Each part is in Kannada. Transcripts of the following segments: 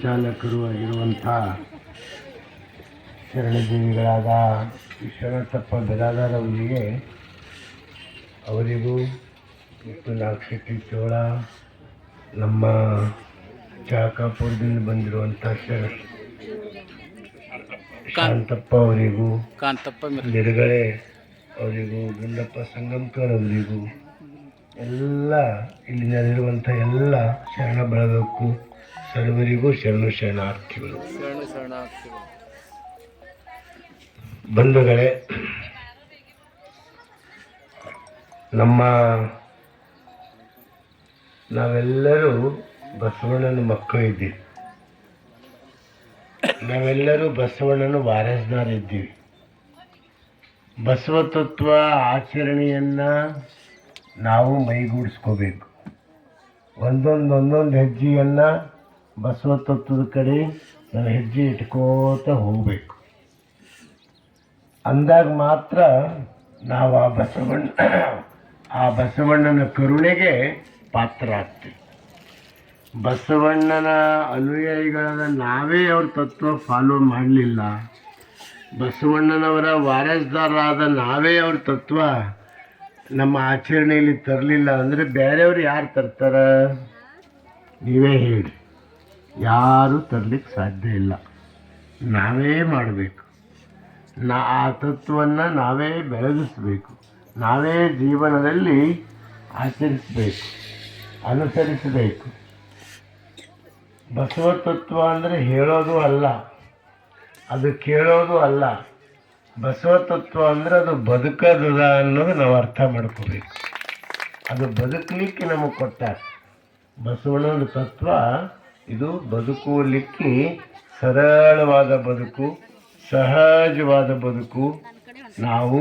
ಸಂಚಾಲಕರು ಆಗಿರುವಂಥ ಶರಣಜೀವಿಗಳಾದ ವಿಶ್ವನಾಥಪ್ಪ ಬಿರಾದಾರ್ ಅವರಿಗೂ ಮತ್ತು ನಾಗಶೆಟ್ಟಿ ಚೋಳ, ನಮ್ಮ ಚಾಕಾಪುರದಿಂದ ಬಂದಿರುವಂಥ ಶಾಂತಪ್ಪ ಅವರಿಗೂ, ನಿರಗಳೆ ಅವರಿಗೂ, ಗುಂಡಪ್ಪ ಸಂಗಮ್ಕರ್ ಅವರಿಗೂ, ಎಲ್ಲ ಇಲ್ಲಿ ನೆರೆದಿರುವಂಥ ಎಲ್ಲ ಶರಣ ಬಳಗಕ್ಕೂ ಸರ್ವರಿಗೂ ಶರಣಾರ್ಥಿಗಳು. ಬಂಧುಗಳೇ, ನಾವೆಲ್ಲರೂ ಬಸವಣ್ಣನ ಮಕ್ಕಳು ಇದ್ದೀವಿ. ನಾವೆಲ್ಲರೂ ಬಸವಣ್ಣನ ವಾರಸ್ದಾರಿದ್ದೀವಿ. ಬಸವ ತತ್ವ ಆಚರಣೆಯನ್ನು ನಾವು ಮೈಗೂಡಿಸ್ಕೋಬೇಕು. ಒಂದೊಂದು ಹೆಜ್ಜೆಯನ್ನು ಬಸವ ತತ್ವದ ಕಡೆ ನಾವು ಹೆಜ್ಜೆ ಇಟ್ಕೋತ ಹೋಗಬೇಕು. ಅಂದಾಗ ಮಾತ್ರ ನಾವು ಆ ಬಸವಣ್ಣನ ಕರುಣೆಗೆ ಪಾತ್ರ ಆಗ್ತೀವಿ. ಬಸವಣ್ಣನ ಅನುಯಾಯಿಗಳಾದ ನಾವೇ ಅವ್ರ ತತ್ವ ಫಾಲೋ ಮಾಡಲಿಲ್ಲ, ಬಸವಣ್ಣನವರ ವಾರಸ್ದಾರರಾದ ನಾವೇ ಅವ್ರ ತತ್ವ ನಮ್ಮ ಆಚರಣೆಯಲ್ಲಿ ತರಲಿಲ್ಲ ಅಂದರೆ ಬೇರೆಯವ್ರು ಯಾರು ತರ್ತಾರ? ನೀವೇ ಹೇಳಿ. ಯಾರೂ ತರಲಿಕ್ಕೆ ಸಾಧ್ಯ ಇಲ್ಲ. ನಾವೇ ಮಾಡಬೇಕು. ಆ ತತ್ವವನ್ನು ನಾವೇ ಬೆಳಗಿಸ್ಬೇಕು, ನಾವೇ ಜೀವನದಲ್ಲಿ ಆಚರಿಸಬೇಕು, ಅನುಸರಿಸಬೇಕು. ಬಸವ ತತ್ವ ಅಂದರೆ ಹೇಳೋದು ಅಲ್ಲ, ಅದು ಕೇಳೋದು ಅಲ್ಲ. ಬಸವ ತತ್ವ ಅಂದರೆ ಅದು ಬದುಕೋದದ ಅನ್ನೋದು ನಾವು ಅರ್ಥ ಮಾಡ್ಕೋಬೇಕು. ಅದು ಬದುಕಲಿಕ್ಕೆ ನಮಗೆ ಕೊಟ್ಟಾರ. ಬಸವಣ್ಣನ ತತ್ವ ಇದು ಬದುಕಲಿಕ್ಕೆ ಸರಳವಾದ ಬದುಕು, ಸಹಜವಾದ ಬದುಕು. ನಾವು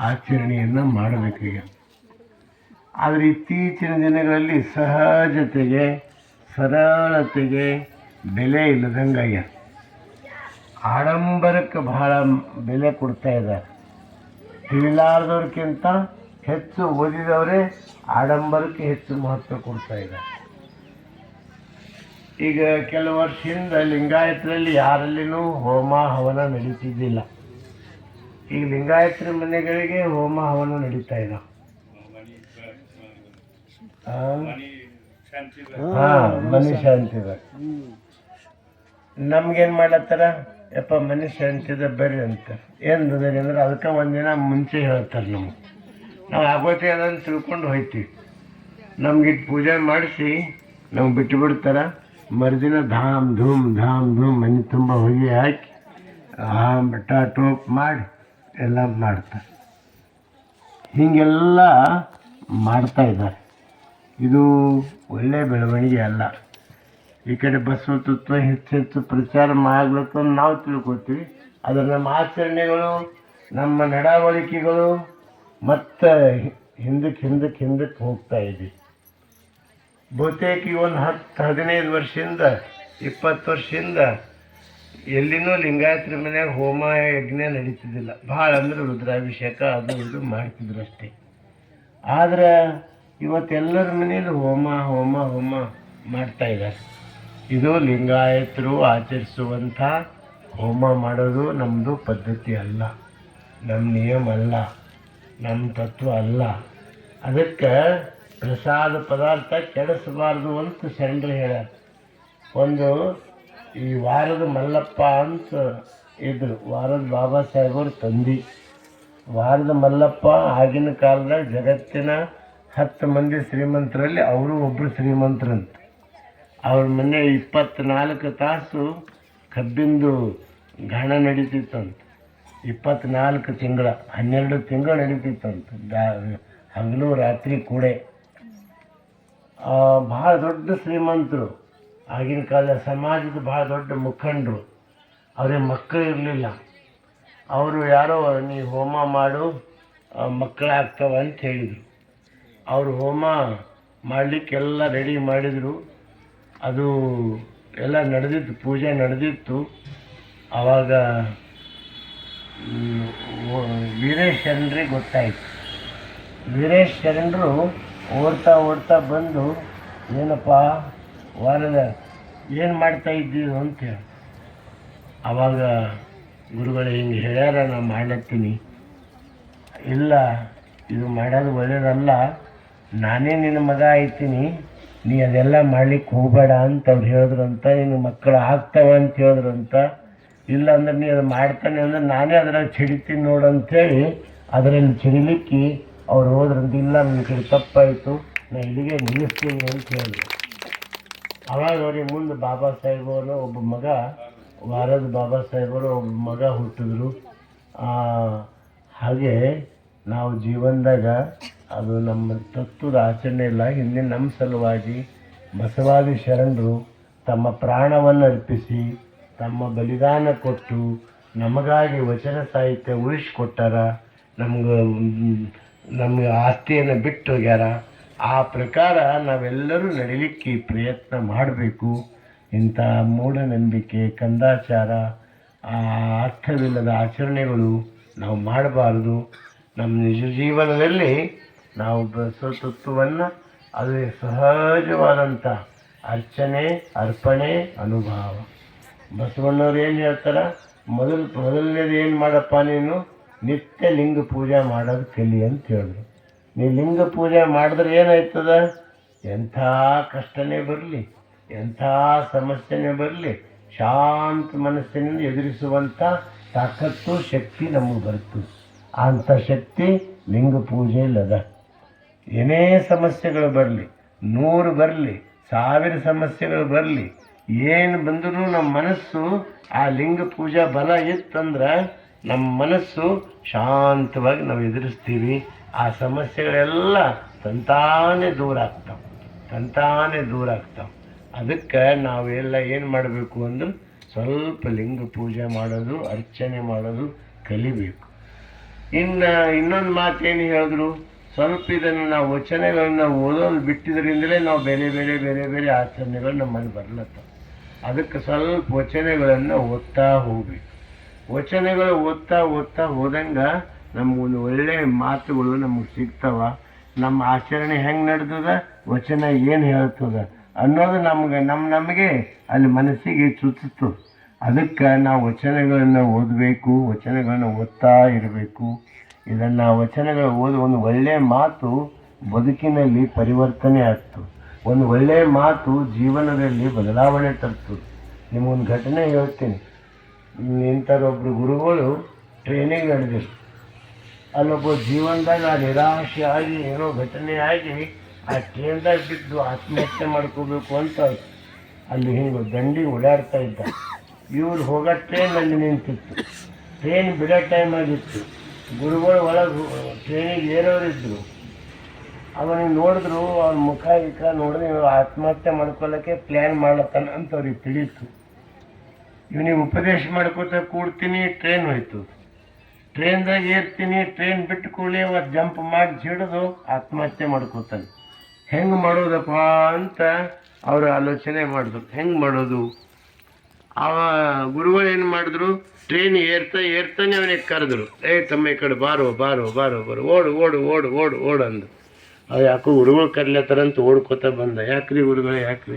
ಆಚರಣೆಯನ್ನು ಮಾಡಬೇಕೀಗ. ಆದರೆ ಇತ್ತೀಚಿನ ದಿನಗಳಲ್ಲಿ ಸಹಜತೆಗೆ, ಸರಳತೆಗೆ ಬೆಲೆ ಇಲ್ಲದಂಗಾಗ್ಯ. ಆಡಂಬರಕ್ಕೆ ಬಹಳ ಬೆಲೆ ಕೊಡ್ತಾ ಇದ್ದಾರೆ. ತಿಳಿಲಾರ್ದವ್ರಿಗಿಂತ ಹೆಚ್ಚು ಓದಿದವರೇ ಆಡಂಬರಕ್ಕೆ ಹೆಚ್ಚು ಮಹತ್ವ ಕೊಡ್ತಾ ಇದ್ದಾರೆ. ಈಗ ಕೆಲವು ವರ್ಷದಿಂದ ಲಿಂಗಾಯತರಲ್ಲಿ ಯಾರಲ್ಲಿನೂ ಹೋಮ ಹವನ ನಡೀತಿದ್ದಿಲ್ಲ. ಈಗ ಲಿಂಗಾಯತರ ಮನೆಗಳಿಗೆ ಹೋಮ ಹವನ ನಡೀತಾ ಇದ್ದಾವೆ. ಮನೆ ಶಾಂತಿ ಇದೆ. ನಮ್ಗೇನು ಮಾಡತ್ತಾರ? ಯಪ್ಪ ಮನೆ ಶಾಂತಿ ಇದೆ ಬರ್ರಿ ಅಂತ. ಏನು ಅಂದ್ರೆ ಅದಕ್ಕೆ ಒಂದಿನ ಮುಂಚೆ ಹೇಳ್ತಾರೆ. ನಾವು ಆಗೋತೆ ಅದನ್ನು ತಿಳ್ಕೊಂಡು ಹೋಯ್ತೀವಿ. ನಮ್ಗಿಟ್ಟು ಪೂಜೆ ಮಾಡಿಸಿ ನಮ್ಗೆ ಬಿಟ್ಟು ಬಿಡ್ತಾರೆ. ಮರುದಿನ ಧಾಮ್ ಧೂಮ್ ಮನೆ ತುಂಬ ಹೊಗೆ ಹಾಕಿ ಬೆಟ್ಟ ಟೋಪ್ ಮಾಡಿ ಎಲ್ಲ ಮಾಡ್ತಾರೆ. ಹೀಗೆಲ್ಲ ಮಾಡ್ತಾ ಇದ್ದಾರೆ. ಇದು ಒಳ್ಳೆಯ ಬೆಳವಣಿಗೆ ಅಲ್ಲ. ಈ ಕಡೆ ಬಸವ ತತ್ವ ಹೆಚ್ಚೆಚ್ಚು ಪ್ರಚಾರ ಮಾಡ್ಬೇಕು ಅಂತ ನಾವು ತಿಳ್ಕೊತೀವಿ. ಆದರೆ ನಮ್ಮ ಆಚರಣೆಗಳು, ನಮ್ಮ ನಡವಳಿಕೆಗಳು ಮತ್ತು ಹಿಂದಕ್ಕೆ ಹೋಗ್ತಾ ಇದ್ದೀವಿ. ಬಹುತೇಕ ಒಂದು 10-15 ವರ್ಷದಿಂದ 20 ವರ್ಷದಿಂದ ಎಲ್ಲಿನೂ ಲಿಂಗಾಯತರ ಮನ್ಯಾಗ ಹೋಮ ಯಜ್ಞ ನಡೀತಿದ್ದಿಲ್ಲ. ಭಾಳ ಅಂದ್ರೆ ರುದ್ರಾಭಿಷೇಕ ಅದು ಇದು ಮಾಡ್ತಿದ್ರು ಅಷ್ಟೇ. ಆದರೆ ಇವತ್ತೆಲ್ಲರ ಮನೇಲಿ ಹೋಮ ಮಾಡ್ತಾ ಇದ್ದಾರೆ. ಇದು ಲಿಂಗಾಯತರು ಆಚರಿಸುವಂಥ ಹೋಮ ಮಾಡೋದು ನಮ್ಮದು ಪದ್ಧತಿ ಅಲ್ಲ, ನಮ್ಮ ನಿಯಮ ಅಲ್ಲ, ನಮ್ಮ ತತ್ವ ಅಲ್ಲ. ಅದಕ್ಕೆ ಪ್ರಸಾದ ಪದಾರ್ಥ ಕೆಡಿಸಬಾರ್ದು ಅಂತ ಶರಣರು ಹೇಳ್ಯಾರ. ಒಂದು ಈ ವಾರದ ಮಲ್ಲಪ್ಪ ಅಂತ ಇದ್ರು, ವಾರದ ಬಾಬಾ ಸಾಹೇಬರು ತಂದೆ. ವಾರದ ಮಲ್ಲಪ್ಪ ಆಗಿನ ಕಾಲದಾಗ ಜಗತ್ತಿನ 10 ಮಂದಿ ಶ್ರೀಮಂತರಲ್ಲಿ ಅವರು ಒಬ್ಬರು ಶ್ರೀಮಂತರಂತ. ಅವ್ರ ಮನೆ 24 ತಾಸು ಕಬ್ಬಿಂದು ಗಾಣ ನಡೀತಿತ್ತಂತ. 24 ತಿಂಗಳ 12 ತಿಂಗಳು ನಡೀತಿತ್ತಂತ. ಹಗಲು ರಾತ್ರಿ ಕೂಡ. ಭಾಳ ದೊಡ್ಡ ಶ್ರೀಮಂತರು ಆಗಿನ ಕಾಲ, ಸಮಾಜದ ಭಾಳ ದೊಡ್ಡ ಮುಖಂಡರು. ಅವ್ರಿಗೆ ಮಕ್ಕಳು ಇರಲಿಲ್ಲ. ಅವರು ಯಾರೋ ನೀ ಹೋಮ ಮಾಡು ಮಕ್ಕಳಾಗ್ತವ ಅಂತ ಹೇಳಿದರು. ಅವರು ಹೋಮ ಮಾಡಲಿಕ್ಕೆಲ್ಲ ರೆಡಿ ಮಾಡಿದರು. ಅದು ಎಲ್ಲ ನಡೆದಿತ್ತು, ಪೂಜೆ ನಡೆದಿತ್ತು. ಆವಾಗ ವೀರೇಶ್ ಶರಣರಿಗೆ ಗೊತ್ತಾಯಿತು. ವೀರೇಶ್ ಶರಣರು ಓಡ್ತಾ ಬಂದು, ಏನಪ್ಪ ವಾರದ ಏನು ಮಾಡ್ತಾ ಇದ್ದೀವಿ ಅಂತೇಳಿ. ಆವಾಗ ಗುರುಗಳು ಹಿಂಗೆ ಹೇಳ್ಯಾರ, ನಾನು ಮಾಡ್ಲತ್ತೀನಿ. ಇಲ್ಲ, ಇದು ಮಾಡೋದು ಒಳ್ಳೇದಲ್ಲ, ನಾನೇ ನಿನ್ನ ಮಗ ಆಯ್ತೀನಿ, ನೀ ಅದೆಲ್ಲ ಮಾಡ್ಲಿಕ್ಕೆ ಹೋಗಬೇಡ ಅಂತ ಅವ್ರು ಹೇಳಿದ್ರಂತ. ನಿನ್ನ ಮಕ್ಕಳು ಆಗ್ತಾವ ಅಂತ ಹೇಳಿದ್ರಂತ. ಇಲ್ಲ ಅಂದ್ರೆ ನೀ ಅದು ಮಾಡ್ತಾನೆ ಅಂದ್ರೆ ನಾನೇ ಅದ್ರಾಗ ಚಿಡಿತೀನಿ ನೋಡು ಅಂಥೇಳಿ ಅದರಲ್ಲಿ ಚಿಡಿಲಿಕ್ಕೆ ಅವ್ರು ಹೋದ್ರಂತ. ಇಲ್ಲ, ನನ್ನ ಕಡೆ ತಪ್ಪಾಯಿತು, ನಾನು ಇಲ್ಲಿಗೆ ನಿಲ್ಲಿಸ್ತೀನಿ ಅಂತ ಹೇಳಿದ್ರು. ಅವಾಗ ಅವ್ರಿಗೆ ಮುಂದೆ ಬಾಬಾ ಸಾಹೇಬರು ಒಬ್ಬ ಮಗ, ವಾರದ ಬಾಬಾ ಸಾಹೇಬರು ಒಬ್ಬ ಮಗ ಹುಟ್ಟಿದ್ರು. ಹಾಗೆ ನಾವು ಜೀವನದಾಗ ಅದು ನಮ್ಮ ತತ್ವದ ಆಚರಣೆ ಇಲ್ಲ. ಹಿಂದೆ ನಮ್ಮ ಸಲುವಾಗಿ ಬಸವಾದಿ ಶರಣರು ತಮ್ಮ ಪ್ರಾಣವನ್ನು ಅರ್ಪಿಸಿ ತಮ್ಮ ಬಲಿದಾನ ಕೊಟ್ಟು ನಮಗಾಗಿ ವಚನ ಸಾಹಿತ್ಯ ಉಳಿಸ್ಕೊಟ್ಟಾರ. ನಮ್ಗೆ ಆಸ್ತಿಯನ್ನು ಬಿಟ್ಟು ಹೋಗ್ಯಾರ. ಆ ಪ್ರಕಾರ ನಾವೆಲ್ಲರೂ ನಡಿಲಿಕ್ಕೆ ಪ್ರಯತ್ನ ಮಾಡಬೇಕು. ಇಂಥ ಮೂಢನಂಬಿಕೆ, ಕಂದಾಚಾರ, ಅರ್ಥವಿಲ್ಲದ ಆಚರಣೆಗಳು ನಾವು ಮಾಡಬಾರ್ದು. ನಮ್ಮ ನಿಜ ಜೀವನದಲ್ಲಿ ನಾವು ಬಸವ ತತ್ವವನ್ನು ಅದು ಸಹಜವಾದಂಥ ಅರ್ಚನೆ, ಅರ್ಪಣೆ, ಅನುಭವ. ಬಸವಣ್ಣವ್ರು ಏನು ಹೇಳ್ತಾರೆ, ಮೊದಲನೇದು ಏನು ಮಾಡಪ್ಪ, ನೀನು ನಿತ್ಯ ಲಿಂಗ ಪೂಜೆ ಮಾಡೋದು ಕಲಿ ಅಂತ ಹೇಳಿದ್ರು. ನೀ ಲಿಂಗ ಪೂಜೆ ಮಾಡಿದ್ರೆ ಏನಾಯ್ತದ, ಎಂಥ ಕಷ್ಟನೇ ಬರಲಿ, ಎಂಥ ಸಮಸ್ಯೆನೇ ಬರಲಿ, ಶಾಂತ ಮನಸ್ಸಿನಿಂದ ಎದುರಿಸುವಂಥ ತಾಕತ್ತು, ಶಕ್ತಿ ನಮಗೆ ಬರ್ತದೆ. ಅಂಥ ಶಕ್ತಿ ಲಿಂಗ ಪೂಜೆಯಲ್ಲದ. ಏನೇ ಸಮಸ್ಯೆಗಳು ಬರಲಿ, 100 ಬರಲಿ, 1000 ಸಮಸ್ಯೆಗಳು ಬರಲಿ, ಏನು ಬಂದರೂ ನಮ್ಮ ಮನಸ್ಸು ಆ ಲಿಂಗ ಪೂಜಾ ಬಲ ಇತ್ತಂದ್ರೆ ನಮ್ಮ ಮನಸ್ಸು ಶಾಂತವಾಗಿ ನಾವು ಎದುರಿಸ್ತೀವಿ. ಆ ಸಮಸ್ಯೆಗಳೆಲ್ಲ ತಂತಾನೇ ದೂರ ಆಗ್ತಾವೆ. ಅದಕ್ಕೆ ನಾವೆಲ್ಲ ಏನು ಮಾಡಬೇಕು ಅಂದ್ರೆ ಸ್ವಲ್ಪ ಲಿಂಗ ಪೂಜೆ ಮಾಡೋದು, ಅರ್ಚನೆ ಮಾಡೋದು ಕಲಿಬೇಕು. ಇನ್ನೊಂದು ಮಾತೇನು ಹೇಳಿದ್ರು, ಸ್ವಲ್ಪ ಇದನ್ನು ನಾವು ವಚನಗಳನ್ನ ಓದೋದು ಬಿಟ್ಟಿದ್ರಿಂದಲೇ ನಾವು ಬೇರೆ ಬೇರೆ ಆಚರಣೆಗಳು ನಮ್ಮಲ್ಲಿ ಬರ್ಲತ್ತವೆ. ಅದಕ್ಕೆ ಸ್ವಲ್ಪ ವಚನಗಳನ್ನು ಓದ್ತಾ ಹೋಗ್ಬೇಕು. ವಚನಗಳು ಓದ್ತಾ ಹೋದಂಗೆ ನಮಗೊಂದು ಒಳ್ಳೆಯ ಮಾತುಗಳು ನಮಗೆ ಸಿಗ್ತಾವ. ನಮ್ಮ ಆಚರಣೆ ಹೆಂಗೆ ನಡೆದದ, ವಚನ ಏನು ಹೇಳ್ತದ ಅನ್ನೋದು ನಮಗೆ ಅಲ್ಲಿ ಮನಸ್ಸಿಗೆ ಚುಚ್ಚಿತು. ಅದಕ್ಕೆ ನಾವು ವಚನಗಳನ್ನು ಓದಬೇಕು, ವಚನಗಳನ್ನು ಓದ್ತಾ ಇರಬೇಕು. ಇದನ್ನು ವಚನಗಳು ಓದಿ ಒಂದು ಒಳ್ಳೆಯ ಮಾತು ಬದುಕಿನಲ್ಲಿ ಪರಿವರ್ತನೆ ಆಗ್ತದೆ. ಒಂದು ಒಳ್ಳೆಯ ಮಾತು ಜೀವನದಲ್ಲಿ ಬದಲಾವಣೆ ತರ್ತದೆ. ನಿಮಗೊಂದು ಘಟನೆ ಹೇಳ್ತೀನಿ. ಇಂಥದ್ದೊಬ್ಬರು ಗುರುಗಳು ಟ್ರೈನಿಂಗ್ ನಡೆದಿರು. ಅಲ್ಲೊಬ್ಬ ಜೀವನದಾಗ ನಿರಾಶೆ ಆಗಿ ಏನೋ ಘಟನೆ ಆಗಿ ಆ ಟ್ರೈನ್ದಾಗ ಬಿದ್ದು ಆತ್ಮಹತ್ಯೆ ಮಾಡ್ಕೋಬೇಕು ಅಂತ ಅಲ್ಲಿ ಹಿಂಗೆ ದಂಡಿ ಓಡಾಡ್ತಾ ಇದ್ದ. ಇವ್ರು ಹೋಗೋ ಟ್ರೈನ್ ಅಲ್ಲಿ ನಿಂತಿತ್ತು. ಟ್ರೈನ್ ಬಿಡೋ ಟೈಮ್ ಆಗಿತ್ತು. ಗುರುಗಳು ಒಳಗೆ ಟ್ರೈನಿಗೆ ಏರೋರಿದ್ರು. ಅವನಿಗೆ ನೋಡಿದ್ರು, ಅವ್ನ ಮುಖ ನೋಡಿದ್ರೆ ಇವರು ಆತ್ಮಹತ್ಯೆ ಮಾಡ್ಕೊಳ್ಳೋಕ್ಕೆ ಪ್ಲ್ಯಾನ್ ಮಾಡ್ಲತ್ತಾನ ಅಂತ ಅವ್ರಿಗೆ ತಿಳಿಯಿತು. ಇವನಿಗೆ ಉಪದೇಶ ಮಾಡ್ಕೋತ ಕೂಡ್ತೀನಿ, ಟ್ರೈನ್ ಹೋಯ್ತು. ಟ್ರೈನ್ದಾಗ ಏರ್ತೀನಿ, ಟ್ರೈನ್ ಬಿಟ್ಟು ಕೂಡಲೇ ಅವತ್ತು ಜಂಪ್ ಮಾಡಿ ಹಿಡಿದು ಆತ್ಮಹತ್ಯೆ ಮಾಡ್ಕೋತಾನೆ. ಹೆಂಗೆ ಮಾಡೋದಪ್ಪ ಅಂತ ಅವರು ಆಲೋಚನೆ ಮಾಡಿದ್ರು, ಹೆಂಗೆ ಮಾಡೋದು. ಗುರುಗಳು ಏನು ಮಾಡಿದ್ರು, ಟ್ರೈನ್ ಏರ್ತಾನೆ ಅವನಿಗೆ ಕರೆದ್ರು. ತಮ್ಮ ಈ ಕಡೆ ಬಾರೋ ಓಡು ಅಂದು. ಅದು ಯಾಕೋ ಗುರುಗಳು ಕರ್ಲತ್ತಾರಂತ ಓಡ್ಕೋತ ಬಂದ. ಯಾಕ್ರಿ ಗುರುಗಳು ಯಾಕ್ರಿ?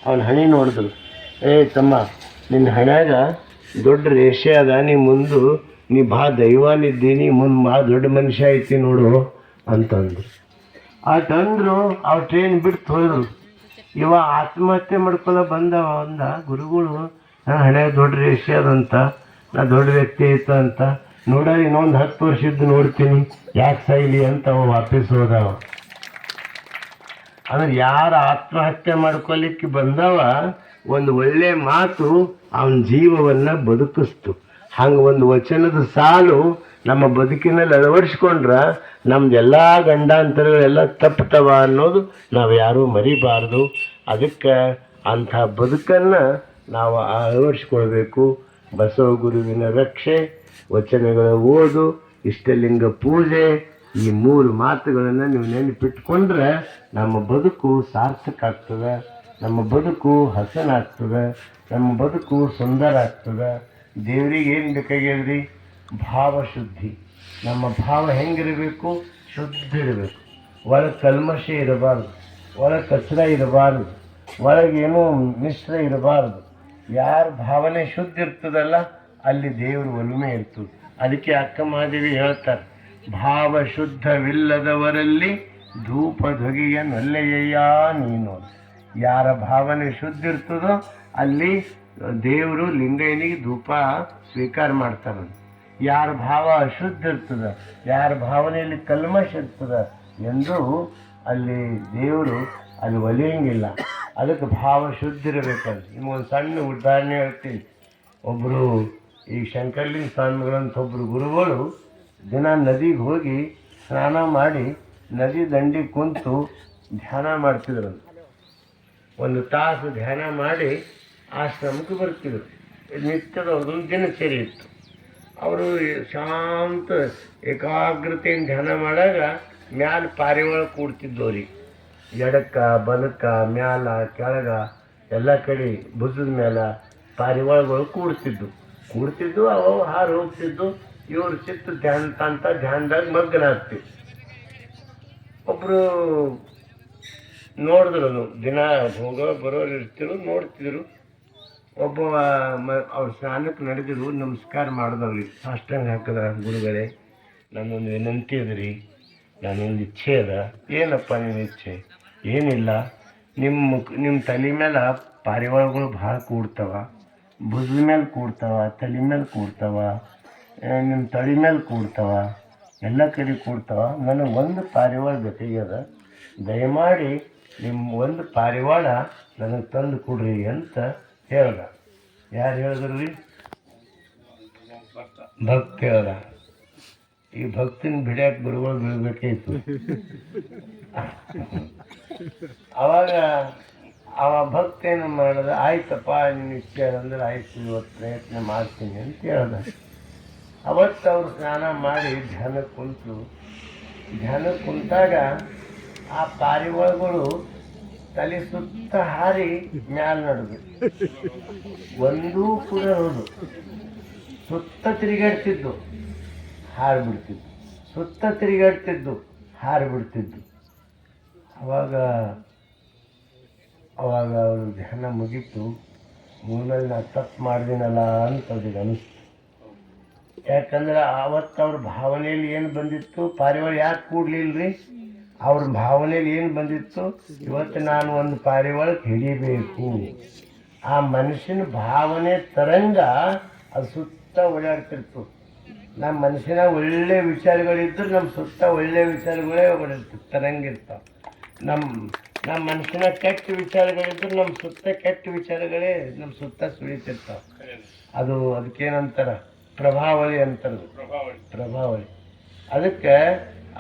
ಅವನ ಹಣೆ ನೋಡಿದ್ರು. ತಮ್ಮ, ನಿನ್ನ ಹಣ್ಯಾಗ ದೊಡ್ಡ ರೇಷೆ ಅದ, ನೀ ಭಾಳ ದೈವಾನಿದ್ದೀನಿ, ಮುಂದೆ ಭಾಳ ದೊಡ್ಡ ಮನುಷ್ಯ ಐತಿ ನೋಡು ಅಂತಂದ್ರು. ಆತಂದ್ರು. ಅವ್ರು ಟ್ರೈನ್ ಬಿಟ್ಟು ಹೋದ್ರು. ಇವ ಆತ್ಮಹತ್ಯೆ ಮಾಡ್ಕೊಳ್ಳೋ ಬಂದ ಗುರುಗಳು, ನನ್ನ ಹಣ್ಯಾಗ ದೊಡ್ಡ ರೇಷೆ ಅದಂತ, ನಾ ದೊಡ್ಡ ವ್ಯಕ್ತಿ ಐತ ಅಂತ ನೋಡ, ಇನ್ನೊಂದು 10 ವರ್ಷದ್ದು ನೋಡ್ತೀನಿ, ಯಾಕೆ ಸಾಯ್ಲಿ ಅಂತ ಅವ ವಾಪಸ್ ಹೋದವ. ಅಂದ್ರೆ ಯಾರು ಆತ್ಮಹತ್ಯೆ ಮಾಡ್ಕೊಲಿಕ್ಕೆ ಬಂದವ ಒಂದು ಒಳ್ಳೆ ಮಾತು ಅವನ ಜೀವವನ್ನು ಬದುಕಿಸ್ತು. ಹಂಗೆ ಒಂದು ವಚನದ ಸಾಲು ನಮ್ಮ ಬದುಕಿನಲ್ಲಿ ಅಳವಡಿಸ್ಕೊಂಡ್ರೆ ನಮ್ದೆಲ್ಲ ಗಂಡಾಂತರಗಳೆಲ್ಲ ತಪ್ಪುತ್ತವ ಅನ್ನೋದು ನಾವು ಯಾರೂ ಮರಿಬಾರ್ದು. ಅದಕ್ಕೆ ಅಂಥ ಬದುಕನ್ನು ನಾವು ಅಳವಡಿಸ್ಕೊಳ್ಬೇಕು. ಬಸವ ಗುರುವಿನ ರಕ್ಷೆ, ವಚನಗಳ ಓದು, ಇಷ್ಟಲಿಂಗ ಪೂಜೆ, ಈ 3 ಮಾತುಗಳನ್ನು ನೀವು ನೆನಪಿಟ್ಕೊಂಡ್ರೆ ನಮ್ಮ ಬದುಕು ಸಾರ್ಥಕ ಆಗ್ತದೆ, ನಮ್ಮ ಬದುಕು ಹಸನಾಗ್ತದೆ, ನಮ್ಮ ಬದುಕು ಸುಂದರ ಆಗ್ತದೆ. ದೇವರಿಗೆ ಏನು ಬೇಕಾಗ್ಯದ್ರಿ? ಭಾವಶುದ್ಧಿ. ನಮ್ಮ ಭಾವ ಹೆಂಗಿರಬೇಕು? ಶುದ್ಧ ಇರಬೇಕು. ಒಳಗೆ ಕಲ್ಮಶ ಇರಬಾರ್ದು, ಒಳಗೆ ಕಚರ ಇರಬಾರ್ದು. ಒಳಗೇನೂ ಮಿಶ್ರ ಇರಬಾರ್ದು. ಯಾರ ಭಾವನೆ ಶುದ್ಧ ಇರ್ತದಲ್ಲ ಅಲ್ಲಿ ದೇವರು ಒಲುಮೆ ಇರ್ತದೆ. ಅದಕ್ಕೆ ಅಕ್ಕ ಮಹಾದೇವಿ ಹೇಳ್ತಾರೆ, ಭಾವ ಶುದ್ಧವಿಲ್ಲದವರಲ್ಲಿ ಧೂಪ ಧ್ವಗಿಯ ನೊಲ್ಲೆಯ್ಯ ನೀನು. ಯಾರ ಭಾವನೆ ಶುದ್ಧ ಇರ್ತದೋ ಅಲ್ಲಿ ದೇವರು ಲಿಂಗಯ್ಯನಿಗೆ ಧೂಪ ಸ್ವೀಕಾರ ಮಾಡ್ತಾರ. ಯಾರ ಭಾವ ಅಶುದ್ಧ ಇರ್ತದ, ಯಾರ ಭಾವನೆಯಲ್ಲಿ ಕಲ್ಮಶ ಇರ್ತದ ಎಂದು ಅಲ್ಲಿ ದೇವರು ಅಲ್ಲಿ ಒಲಿಯಂಗಿಲ್ಲ. ಅದಕ್ಕೆ ಭಾವ ಶುದ್ಧ ಇರಬೇಕಂತ. ನಿಮಗೊಂದು ಸಣ್ಣ ಉದಾಹರಣೆ ಹೇಳ್ತೀನಿ. ಒಬ್ಬರು ಈ ಶಂಕರಲಿಂಗ ಸ್ವಾಮಿಗಳಂತ ಒಬ್ಬರು ಗುರುಗಳು ದಿನ ನದಿಗೆ ಹೋಗಿ ಸ್ನಾನ ಮಾಡಿ ನದಿ ದಂಡಿ ಕುಂತು ಧ್ಯಾನ ಮಾಡ್ತಿದ್ರು. ಒಂದು ತಾಸು ಧ್ಯಾನ ಮಾಡಿ ಆಶ್ರಮಕ್ಕೆ ಬರ್ತಿದ್ರು. ನಿತ್ಯದ ಒಂದು ದಿನಚರಿ ಇತ್ತು. ಅವರು ಶಾಂತ ಏಕಾಗ್ರತೆಯಿಂದ ಧ್ಯಾನ ಮಾಡಾಗ ಮ್ಯಾಲ ಪಾರಿವಾಳ ಕೂಡ್ತಿದ್ದವ್ರಿ. ಎಡಕ್ಕ ಬಲಕ್ಕ ಮ್ಯಾಲ ಕೆಳಗ ಎಲ್ಲ ಕಡೆ ಭುಜದ ಮೇಲೆ ಪಾರಿವಾಳಗಳು ಕೂಡ್ತಿದ್ದು ಅವು ಹಾರು ಹೋಗ್ತಿದ್ದು. ಇವ್ರ ಚಿತ್ತ ಧ್ಯಾನದಾಗ ಮಗ್ಗನಾಗ್ತಿತ್ತು. ಒಬ್ಬರು ನೋಡಿದ್ರು, ದಿನ ಹೋಗೋ ಬರೋರು ಇರ್ತಿರು, ನೋಡ್ತಿದ್ರು. ಒಬ್ಬ ಅವ್ರ ಸ್ನಾನಕ್ಕೆ ನಡೆದಿರು, ನಮಸ್ಕಾರ ಮಾಡಿದವ್ರಿಗೆ ಸಾಷ್ಟಾಂಗ ಹಾಕಿದ, ಗುರುಗಳೇ ನನ್ನೊಂದು ವಿನಂತಿ ಅದ್ರಿ, ನನ್ನೊಂದು ಇಚ್ಛೆ ಅದ. ಏನಪ್ಪ ನಿಮ್ಮ ಇಚ್ಛೆ? ಏನಿಲ್ಲ, ನಿಮ್ಮ ತಲೆ ಮೇಲೆ ಪಾರಿವಾಳಗಳು ಭಾಳ ಕೂಡ್ತಾವ, ಭುಜದ ಮೇಲೆ ಕೂಡ್ತಾವ, ತಲೆ ಮೇಲೆ ಕೂಡ್ತಾವ, ನಿಮ್ಮ ತಲೆ ಮೇಲೆ ಕೂಡ್ತಾವ, ಎಲ್ಲ ಕಡೆ ಕೂಡ್ತಾವ. ನನಗೆ ಒಂದು ಪಾರಿವಾಳ ಜೊತೆಗೆ ಅದ, ದಯಮಾಡಿ ನಿಮ್ಮ ಒಂದು ಪಾರಿವಾಳ ನನಗೆ ತಂದು ಕೊಡ್ರಿ ಅಂತ ಹೇಳ್ದ. ಯಾರು ಹೇಳಿದ್ರಿ? ಭಕ್ತ ಹೇಳ್ದ. ಈ ಭಕ್ತಿನ ಬಿಡ್ಯಾಕೆ ಗುರುಗಳು ಬೀಳ್ಬೇಕಾಯ್ತು. ಅವಾಗ ಅವ ಭಕ್ತ ಏನು ಮಾಡಿದ, ಆಯ್ತಪ್ಪ ನಿನ್ನ ಇಚ್ಛೆ ಅಂದ್ರೆ ಆಯ್ತು, ಇವತ್ತು ಪ್ರಯತ್ನ ಮಾಡ್ತೀನಿ ಅಂತ ಹೇಳ್ದ. ಅವತ್ತು ಅವ್ರು ಸ್ನಾನ ಮಾಡಿ ಧ್ಯಾನ ಕುಂತಾಗ ಆ ಪಾರಿವಾಳಗಳು ತಲೆ ಸುತ್ತ ಹಾರಿ ಮ್ಯಾಲ ನಡೆದು ಒಂದೂ ಕೂಡ ಹೋದು. ಸುತ್ತ ತಿರುಗಾಡ್ತಿದ್ದು ಹಾರಿಬಿಡ್ತಿದ್ದು, ಸುತ್ತ ತಿರುಗಾಡ್ತಿದ್ದು ಹಾರಿಬಿಡ್ತಿದ್ದು. ಅವಾಗ ಅವರು ಧ್ಯಾನ ಮುಗೀತು. ಮೂನಲ್ಲಿ ನಾ ತಪ್ಪು ಮಾಡ್ದಿನಲ್ಲ ಅಂತ ಅವ್ರಿಗೆ ಅನಿಸ್ತು. ಯಾಕಂದ್ರೆ ಆವತ್ತು ಅವ್ರ ಭಾವನೆಯಲ್ಲಿ ಏನು ಬಂದಿತ್ತು, ಪಾರಿವಾಳ ಯಾಕೆ ಕೂಡ್ಲಿಲ್ರಿ? ಅವ್ರ ಭಾವನೆಯಲ್ಲಿ ಏನು ಬಂದಿತ್ತು, ಇವತ್ತು ನಾನು ಒಂದು ಪಾರಿವಾಳಕ್ಕೆ ಹಿಡಿಬೇಕು. ಆ ಮನುಷ್ಯನ ಭಾವನೆ ತರಂಗ ಅದು ಸುತ್ತ ಓಡಾಡ್ತಿರ್ತು. ನಮ್ಮ ಮನುಷ್ಯನ ಒಳ್ಳೆ ವಿಚಾರಗಳಿದ್ರು ನಮ್ಮ ಸುತ್ತ ಒಳ್ಳೆ ವಿಚಾರಗಳೇ ಓಡಾಡ್ತಿರ್ತು, ತರಂಗ ಇರ್ತಾವೆ. ನಮ್ಮ ಮನುಷ್ಯನ ಕೆಟ್ಟ ವಿಚಾರಗಳಿದ್ರು ನಮ್ಮ ಸುತ್ತ ಕೆಟ್ಟ ವಿಚಾರಗಳೇ ನಮ್ಮ ಸುತ್ತ ಸುಳಿತಿರ್ತಾವೆ. ಅದಕ್ಕೇನಂತಾರ, ಪ್ರಭಾವಳಿ ಅಂತಾರೆ. ಪ್ರಭಾವಳಿ. ಅದಕ್ಕೆ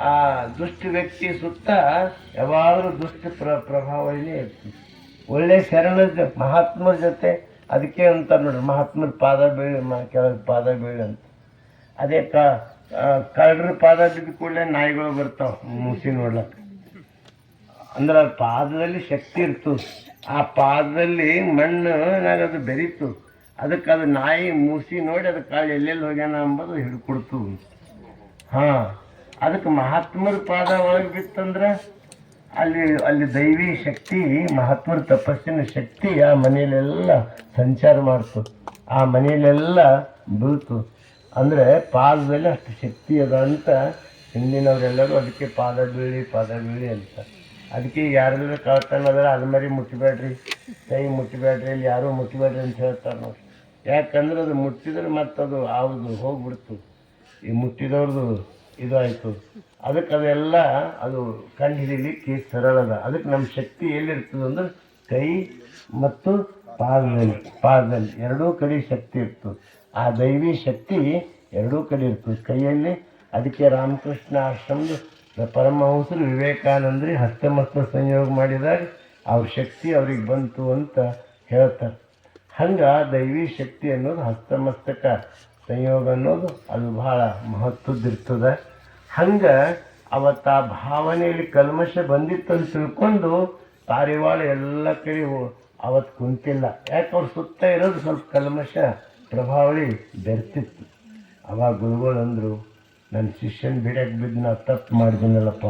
ಆ ದುಷ್ಟ ವ್ಯಕ್ತಿ ಸುತ್ತ ಯಾವಾಗಲೂ ದುಷ್ಟ ಪ್ರಭಾವಳಿನೇ ಇರ್ತದೆ. ಒಳ್ಳೆ ಶರಣದ ಮಹಾತ್ಮರ ಜೊತೆ, ಅದಕ್ಕೆ ಅಂತಾರೆ ನೋಡ್ರಿ, ಮಹಾತ್ಮರ ಪಾದ ಬೀಳಿ ಕೆಳಗೆ ಪಾದ ಬೀಳಿ ಅಂತ. ಅದೇ ಕಳ್ಳರ ಪಾದ ಬಿದ್ದ ಕೂಡಲೇ ನಾಯಿಗಳು ಬರ್ತಾವೆ ಮೂಸಿ ನೋಡ್ಲಕ್ಕೆ. ಅಂದ್ರೆ ಆ ಪಾದದಲ್ಲಿ ಶಕ್ತಿ ಇರ್ತು. ಆ ಪಾದದಲ್ಲಿ ಮಣ್ಣಾಗ ಅದು ಬೆರೀತು. ಅದಕ್ಕೆ ಅದು ನಾಯಿ ಮೂಸಿ ನೋಡಿ ಅದು ಕಾಳು ಎಲ್ಲೆಲ್ಲಿ ಹೋಗ್ಯಾನ ಅಂಬೋದು ಹಿಡ್ಕೊಡ್ತು. ಹಾಂ, ಅದಕ್ಕೆ ಮಹಾತ್ಮರ ಪಾದ ಒಳಗೆ ಬಿತ್ತಂದ್ರೆ ಅಲ್ಲಿ ದೈವಿ ಶಕ್ತಿ, ಮಹಾತ್ಮರ ತಪಸ್ಸಿನ ಶಕ್ತಿ ಆ ಮನೆಯಲ್ಲೆಲ್ಲ ಸಂಚಾರ ಮಾಡ್ತು, ಆ ಮನೆಯಲ್ಲೆಲ್ಲ ಬೀಳ್ತು. ಅಂದರೆ ಪಾದದಲ್ಲಿ ಅಷ್ಟು ಶಕ್ತಿ ಅದ ಅಂತ ಹಿಂದಿನವರೆಲ್ಲರೂ ಅದಕ್ಕೆ ಪಾದ ಬೀಳಿ ಅಂತ. ಅದಕ್ಕೆ ಯಾರೆಲ್ಲ ಕಳ್ತಾನ ಅದರ ಅಲ್ಮರಿ ಮುಟ್ಟಬೇಡ್ರಿ, ಕೈ ಮುಟ್ಟಬೇಡ್ರಿ, ಇಲ್ಲಿ ಯಾರೂ ಮುಟ್ಟಬೇಡ್ರಿ ಅಂತ ಹೇಳ್ತಾರೆ ನೋಡಿ. ಯಾಕಂದ್ರೆ ಅದು ಮುಟ್ಟಿದ್ರೆ ಮತ್ತದು ಅವ್ರದ್ದು ಹೋಗ್ಬಿಡ್ತು, ಈ ಮುಟ್ಟಿದವ್ರದ್ದು ಇದು ಆಯಿತು. ಅದಕ್ಕೆ ಅದೆಲ್ಲ ಅದು ಕಂಡು ಹಿಡಿಲಿಕ್ಕೆ ಸರಳದ. ಅದಕ್ಕೆ ನಮ್ಮ ಶಕ್ತಿ ಎಲ್ಲಿರ್ತದೆ ಅಂದ್ರೆ ಕೈ ಮತ್ತು ಪಾದದಲ್ಲಿ ಎರಡೂ ಕಡೆ ಶಕ್ತಿ ಇರ್ತದೆ. ಆ ದೈವಿ ಶಕ್ತಿ ಎರಡೂ ಕಡೆ ಇರ್ತದೆ ಕೈಯಲ್ಲಿ. ಅದಕ್ಕೆ ರಾಮಕೃಷ್ಣ ಆಶ್ರಮದ ಪರಮಹಂಸರು ವಿವೇಕಾನಂದರಿ ಹಸ್ತಮಸ್ತ ಸಂಯೋಗ ಮಾಡಿದಾಗ ಅವ್ರ ಶಕ್ತಿ ಅವ್ರಿಗೆ ಬಂತು ಅಂತ ಹೇಳ್ತಾರೆ. ಹಂಗೆ ದೈವಿ ಶಕ್ತಿ ಅನ್ನೋದು ಹಸ್ತಮಸ್ತಕ ಸಂಯೋಗ ಅನ್ನೋದು ಅದು ಭಾಳ ಮಹತ್ವದ್ದಿರ್ತದೆ. ಹಂಗೆ ಅವತ್ತು ಆ ಭಾವನೆಯಲ್ಲಿ ಕಲ್ಮಶ ಬಂದಿತ್ತು ಅಂತ ತಿಳ್ಕೊಂಡು ಪಾರಿವಾಳ ಎಲ್ಲ ಕಡೆ ಅವತ್ತು ಕುಂತಿಲ್ಲ. ಯಾಕೆ ಅವ್ರ ಸುತ್ತ ಇರೋದು ಸ್ವಲ್ಪ ಕಲ್ಮಶ ಪ್ರಭಾವಳಿ ಬೆರ್ತಿತ್ತು. ಅವಾಗ ಗುರುಗಳು ಅಂದರು, ನನ್ನ ಶಿಷ್ಯನ ಬಿಡಕ್ಕೆ ಬಿದ್ದು ನಾ ತಪ್ಪು ಮಾಡಿದ್ದೀನಲ್ಲಪ್ಪ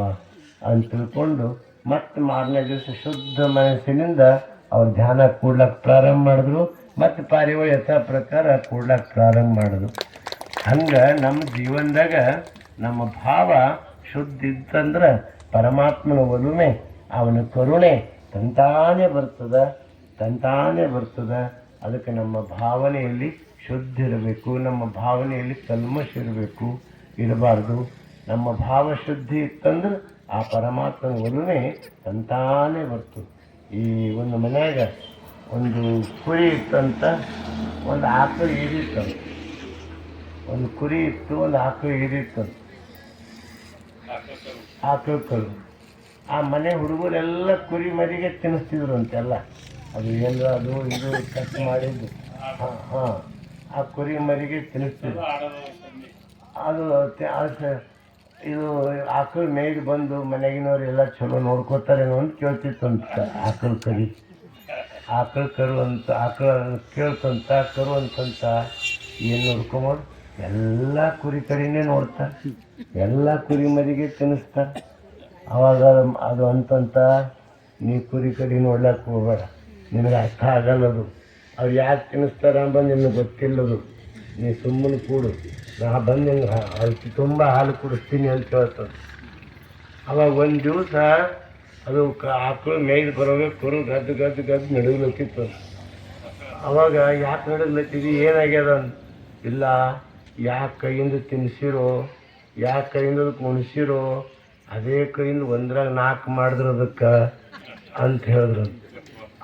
ಅಂತ ತಿಳ್ಕೊಂಡು ಮತ್ತೆ ಮಾರನೇ ದಿವಸ ಶುದ್ಧ ಮನಸ್ಸಿನಿಂದ ಅವ್ರು ಧ್ಯಾನ ಕೂಡ್ಲಕ್ಕೆ ಪ್ರಾರಂಭ ಮಾಡಿದ್ರು, ಮತ್ತು ಪಾರಿವಾಳ ಯಥಾ ಪ್ರಕಾರ ಕೂಡ್ಲಕ್ಕೆ ಪ್ರಾರಂಭ ಮಾಡಿದ್ರು. ಹಂಗೆ ನಮ್ಮ ಜೀವನದಾಗ ನಮ್ಮ ಭಾವ ಶುದ್ಧ ಇತ್ತಂದ್ರೆ ಪರಮಾತ್ಮನ ಒಲುಮೆ, ಅವನ ಕರುಣೆ ತಂತಾನೇ ಬರ್ತದೆ. ಅದಕ್ಕೆ ನಮ್ಮ ಭಾವನೆಯಲ್ಲಿ ಶುದ್ಧ ಇರಬೇಕು, ನಮ್ಮ ಭಾವನೆಯಲ್ಲಿ ಕಲ್ಮಶ ಇರಬಾರ್ದು. ನಮ್ಮ ಭಾವ ಶುದ್ಧಿ ಇತ್ತಂದ್ರೆ ಆ ಪರಮಾತ್ಮನ ಒಲುಮೆ ತಂತಾನೇ ಬರ್ತದೆ. ಈ ಒಂದು ಮನ್ಯಾಗ ಒಂದು ಕುರಿ ಇತ್ತಂತ, ಒಂದು ಆಕಳು ಈರಿತ್ತಂತ. ಒಂದು ಕುರಿ ಇತ್ತು, ಒಂದು ಆಕಳು ಈರಿತ್ತಂತ. ಆಕಳು ಕರು ಆ ಮನೆ ಹುಡುಗರೆಲ್ಲ ಕುರಿ ಮರಿಗೆ ತಿನ್ನಿಸ್ತಿದ್ರು ಅಂತೆಲ್ಲ. ಅದು ಎಲ್ಲ ಅದು ಇದು ಕಟ್ ಮಾಡಿದ್ದು ಆ ಕುರಿ ಮರಿಗೆ ತಿನ್ನಿಸ್ತಿದ್ರು. ಅದು ಇದು ಆಕಳು ಮೇಯ್ದು ಬಂದು ಮನೆಗಿನವ್ರು ಎಲ್ಲ ಚಲೋ ನೋಡ್ಕೋತಾರೇನೋ ಅಂತ ಕೇಳ್ತಿತ್ತಂತ. ಆಕಳು ಕರು ಅಂತ ಕೇಳ್ತಂತ, ಕರು ಅಂತಂತ ಏನು ನೋಡ್ಕೊಂಬೋದು, ಎಲ್ಲ ಕುರಿ ಕರಿನೇ ನೋಡ್ತಾರೆ, ಎಲ್ಲ ಕುರಿ ಮರಿಗೆ ತಿನ್ನಿಸ್ತಾರೆ. ಅವಾಗ ಅದು ಅಂತಂತ, ನೀ ಕುರಿ ಕಡಿ ನೋಡ್ಲಿಕ್ಕೆ ಹೋಗಬೇಡ, ನಿನಗೆ ಅರ್ಥ ಆಗಲ್ಲದು. ಅವ್ರು ಯಾಕೆ ತಿನ್ನಿಸ್ತಾರೆ ಅಂಬಂದು ನಿನಗೆ ಗೊತ್ತಿಲ್ಲದು. ನೀ ಸುಮ್ಮನೆ ಕೂಡು, ನಾ ಬಂದು ನಿಂಗೆ ಅಲ್ತಿ ತುಂಬ ಹಾಲು ಕುಡಿಸ್ತೀನಿ ಅಂತ ಹೇಳ್ತದೆ. ಅವಾಗ ಒಂದು ದಿವಸ ಅದು ಆಕಳು ಮೇಯ್ದು ಬರೋವಾಗ ಕರು ಗದ್ದು ನಡುಗ್ಲತ್ತಿತ್ತು. ಅವಾಗ ಯಾಕೆ ನಡುಗ್ಲತ್ತಿದ್ವಿ, ಏನಾಗ್ಯದ? ಇಲ್ಲ, ಯಾಕೆ ಕೈಯಿಂದ ತಿನ್ನಿಸಿರೋ, ಯಾಕೆ ಕೈಯಿಂದ ಅದಕ್ಕೆ ಉಣಿಸಿರೋ, ಅದೇ ಕೈಯಿಂದ ಒಂದ್ರಾಗ 4 ಮಾಡಿದ್ರು ಅದಕ್ಕೆ ಅಂತ ಹೇಳಿದ್ರು.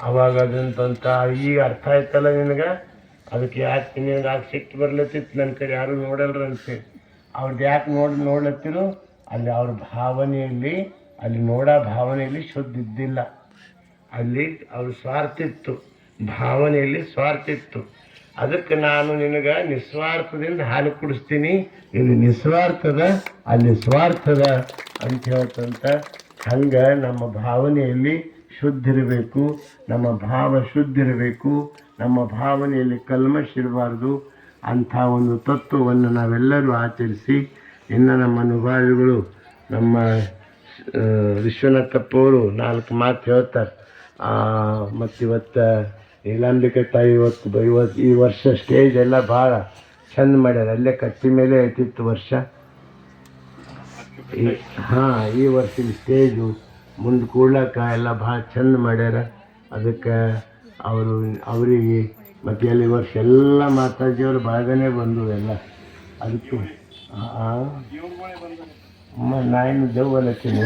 ಅವಾಗ ಅದಂತಂತ, ಈಗ ಅರ್ಥ ಆಯ್ತಲ್ಲ ನಿನಗೆ, ಅದಕ್ಕೆ ಯಾಕೆ ನಿನಗೆ ಆಗ ಸಿಟ್ಟು ಬರ್ಲತ್ತಿತ್ತು, ನನ್ನ ಕಡೆ ಯಾರು ನೋಡಲ್ರ ಅಂತೇಳಿ. ಅವ್ರದ್ದು ಯಾಕೆ ನೋಡ್ಲತ್ತಿರು, ಅಲ್ಲಿ ಅವ್ರ ಭಾವನೆಯಲ್ಲಿ, ಅಲ್ಲಿ ಭಾವನೆಯಲ್ಲಿ ಶುದ್ಧ ಇದ್ದಿಲ್ಲ. ಅಲ್ಲಿ ಅವ್ರ ಸ್ವಾರ್ಥ ಇತ್ತು, ಭಾವನೆಯಲ್ಲಿ ಸ್ವಾರ್ಥ ಇತ್ತು. ಅದಕ್ಕೆ ನಾನು ನಿನಗೆ ನಿಸ್ವಾರ್ಥದಿಂದ ಹಾಲು ಕುಡಿಸ್ತೀನಿ, ಇಲ್ಲಿ ನಿಸ್ವಾರ್ಥದ ಅಲ್ಲಿ ಸ್ವಾರ್ಥದ ಅಂತ ಹೇಳ್ತಂತ. ಹಂಗೆ ನಮ್ಮ ಭಾವನೆಯಲ್ಲಿ ಶುದ್ಧ ಇರಬೇಕು, ನಮ್ಮ ಭಾವ ಶುದ್ಧ ಇರಬೇಕು, ನಮ್ಮ ಭಾವನೆಯಲ್ಲಿ ಕಲ್ಮಶ ಇರಬಾರ್ದು. ಅಂಥ ಒಂದು ತತ್ವವನ್ನು ನಾವೆಲ್ಲರೂ ಆಚರಿಸಿ, ಇನ್ನು ನಮ್ಮ ಅನುಭಾವಿಗಳು ನಮ್ಮ ವಿಶ್ವನಾಥಪ್ಪವರು 4 ಮಾತು ಹೇಳ್ತಾರೆ. ಮತ್ತು ಇವತ್ತು ನೀಲಾಂಬಿಕೆ ತಾಯಿ ಇವತ್ತು ಈ ವರ್ಷ ಸ್ಟೇಜ್ ಎಲ್ಲ ಭಾಳ ಚಂದ ಮಾಡ್ಯಾರ. ಅಲ್ಲೇ ಕಟ್ಟಿ ಮೇಲೆ ಐತಿತ್ತು ವರ್ಷ. ಈ ವರ್ಷದ ಸ್ಟೇಜು ಮುಂದೆ ಕೂಡ್ಲಕ್ಕ ಎಲ್ಲ ಭಾಳ ಚಂದ ಮಾಡ್ಯಾರ. ಅದಕ್ಕೆ ಅವರಿಗೆ ಮತ್ತು ಅಲ್ಲಿ ವರ್ಷ ಎಲ್ಲ ಮಾತಾಜಿಯವರು ಭಾಗನೇ ಬಂದು ಎಲ್ಲ. ಅದಕ್ಕೆ ನಾನು ದೇವಲತ್ತೀನಿ,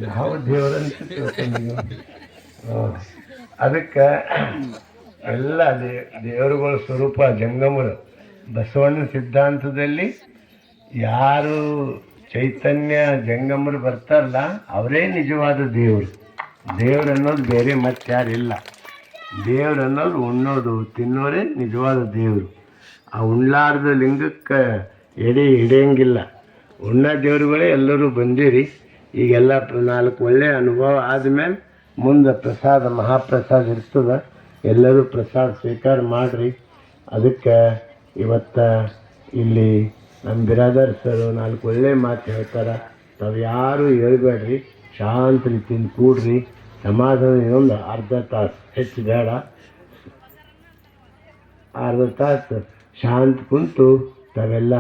ನಾವು ದೇವರಂತ ತಿಳ್ಕೊಂಡಿದ್ದೀವಿ. ಅದಕ್ಕೆ ಎಲ್ಲ ದೇವರುಗಳ ಸ್ವರೂಪ ಜಂಗಮರು. ಬಸವಣ್ಣ ಸಿದ್ಧಾಂತದಲ್ಲಿ ಯಾರು ಚೈತನ್ಯ ಜಂಗಮರು ಬರ್ತಾರಲ್ಲ ಅವರೇ ನಿಜವಾದ ದೇವರು. ದೇವರನ್ನೋದು ಬೇರೆ ಮತ್ತೆ ಯಾರಿಲ್ಲ. ದೇವರನ್ನೋದು ಉಣ್ಣೋದು ತಿನ್ನೋರೇ ನಿಜವಾದ ದೇವರು. ಆ ಉಣ್ಣಾರ್ದ ಲಿಂಗಕ್ಕೆ ಎಡೆ ಹಿಡಿಯಂಗಿಲ್ಲ. ಉಣ್ಣ ದೇವರುಗಳೇ ಎಲ್ಲರೂ ಬಂದಿರಿ. ಈಗೆಲ್ಲ 4 ಒಳ್ಳೆಯ ಅನುಭವ ಆದಮೇಲೆ ಮುಂದೆ ಪ್ರಸಾದ ಮಹಾಪ್ರಸಾದ ಇರ್ತದೆ. ಎಲ್ಲರೂ ಪ್ರಸಾದ ಸ್ವೀಕಾರ ಮಾಡಿರಿ. ಅದಕ್ಕೆ ಇವತ್ತು ಇಲ್ಲಿ ನಮ್ಮ ಬಿರಾದರ್ ಸರ್ 4 ಒಳ್ಳೆಯ ಮಾತು ಹೇಳ್ತಾರೆ. ತಾವು ಯಾರು ಹೇಳ್ಬೇಡ್ರಿ, ಶಾಂತ ರೀತಿಯಿಂದ ಕೂಡ್ರಿ. ಸಮಾಧಾನ ಇನ್ನೊಂದು ಅರ್ಧ ತಾಸು, ಹೆಚ್ಚು ಬೇಡ, ಅರ್ಧ ತಾಸು ಶಾಂತ ಕುಂತು ತಾವೆಲ್ಲ